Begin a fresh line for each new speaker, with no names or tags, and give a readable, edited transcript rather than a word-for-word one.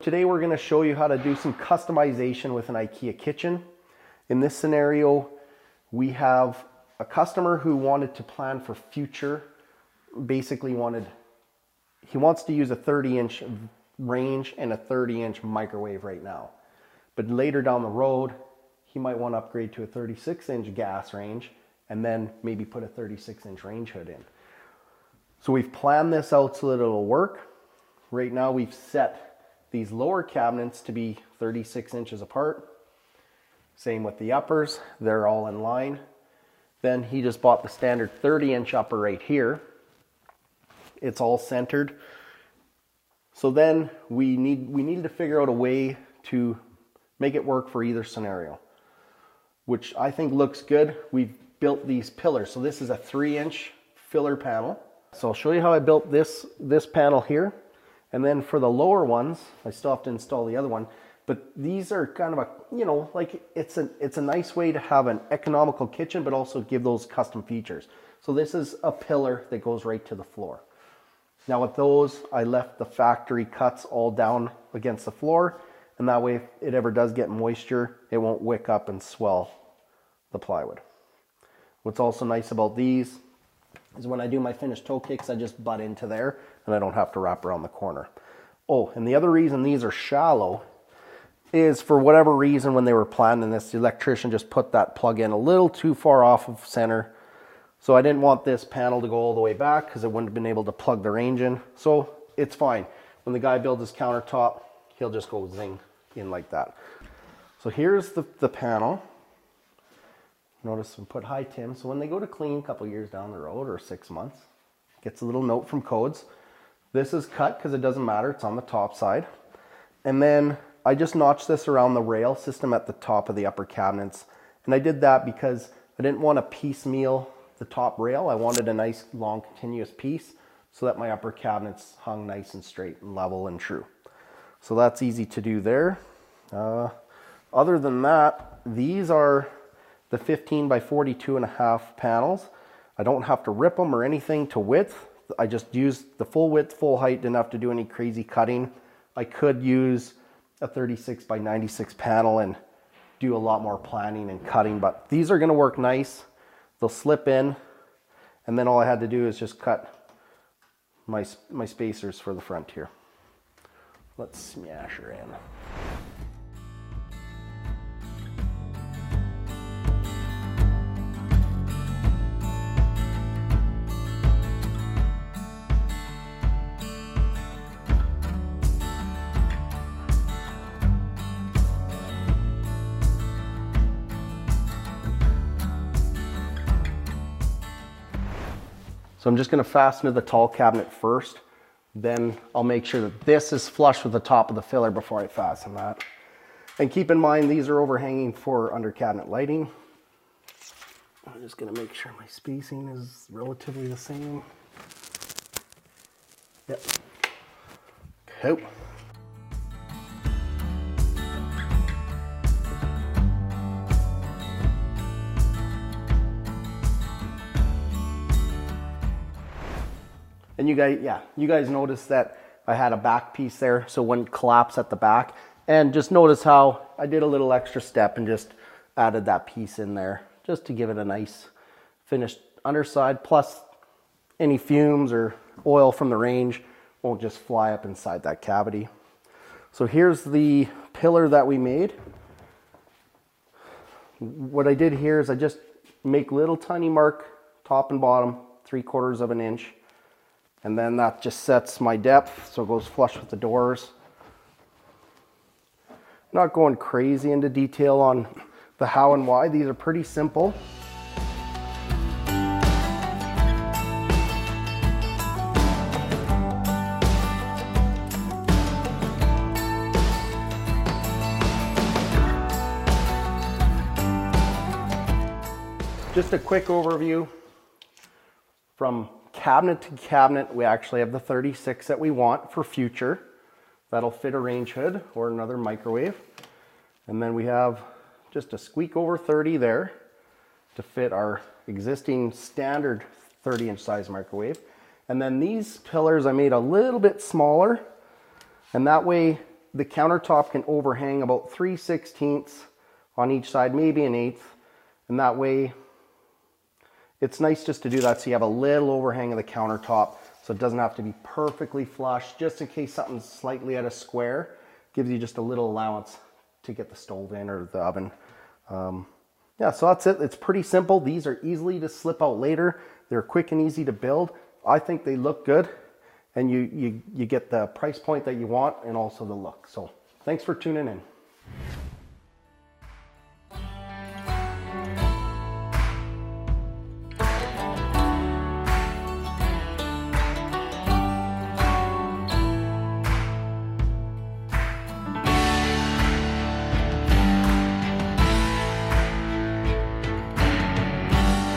Today we're going to show you how to do some customization with an IKEA kitchen. In this scenario, we have a customer who wanted to plan for future, basically he wants to use a 30-inch range and a 30-inch microwave right now. But later down the road, he might want to upgrade to a 36-inch gas range and then maybe put a 36-inch range hood in. So we've planned this out so that it'll work. Right now we've set these lower cabinets to be 36 inches apart. Same with the uppers, they're all in line. Then he just bought the standard 30-inch upper right here. It's all centered. So then we needed to figure out a way to make it work for either scenario, which I think looks good. We've built these pillars. So this is a 3-inch filler panel. So I'll show you how I built this panel here. And then for the lower ones, I still have to install the other one, but these are kind of a, like it's a nice way to have an economical kitchen, but also give those custom features. So this is a pillar that goes right to the floor. Now with those, I left the factory cuts all down against the floor, and that way if it ever does get moisture, it won't wick up and swell the plywood. What's also nice about these is when I do my finished toe kicks, I just butt into there and I don't have to wrap around the corner. Oh, and the other reason these are shallow is for whatever reason when they were planning this, the electrician just put that plug in a little too far off of center. So I didn't want this panel to go all the way back because it wouldn't have been able to plug the range in. So it's fine. When the guy builds his countertop, he'll just go zing in like that. So here's the panel. Notice we put high Tim, so when they go to clean a couple years down the road or 6 months, gets a little note from codes. This is cut because it doesn't matter, it's on the top side. And then I just notched this around the rail system at the top of the upper cabinets. And I did that because I didn't want to piecemeal the top rail. I wanted a nice long continuous piece so that my upper cabinets hung nice and straight and level and true. So that's easy to do there. Other than that, these are the 15 by 42.5 panels. I don't have to rip them or anything to width. I just used the full width, full height, didn't have to do any crazy cutting. I could use a 36 by 96 panel and do a lot more planning and cutting, but these are gonna work nice. They'll slip in, and then all I had to do is just cut my spacers for the front here. Let's smash her in. So I'm just going to fasten to the tall cabinet first, then I'll make sure that this is flush with the top of the filler before I fasten that. And keep in mind these are overhanging for under cabinet lighting. I'm just going to make sure my spacing is relatively the same. Yep. Cool. And you guys noticed that I had a back piece there, so it wouldn't collapse at the back. And just notice how I did a little extra step and just added that piece in there, just to give it a nice finished underside. Plus, any fumes or oil from the range won't just fly up inside that cavity. So here's the pillar that we made. What I did here is I just make little tiny mark, top and bottom, 3/4 of an inch. And then that just sets my depth, so it goes flush with the doors. Not going crazy into detail on the how and why. These are pretty simple. Just a quick overview. From cabinet to cabinet, we actually have the 36 that we want for future. That'll fit a range hood or another microwave. And then we have just a squeak over 30 there to fit our existing standard 30-inch size microwave. And then these pillars I made a little bit smaller, and that way the countertop can overhang about 3/16 on each side, maybe an eighth. And that way, it's nice just to do that so you have a little overhang of the countertop so it doesn't have to be perfectly flush, just in case something's slightly at a square. Gives you just a little allowance to get the stove in or the oven. Yeah, so that's it. It's pretty simple. These are easily to slip out later. They're quick and easy to build. I think they look good, and you get the price point that you want and also the look. So thanks for tuning in.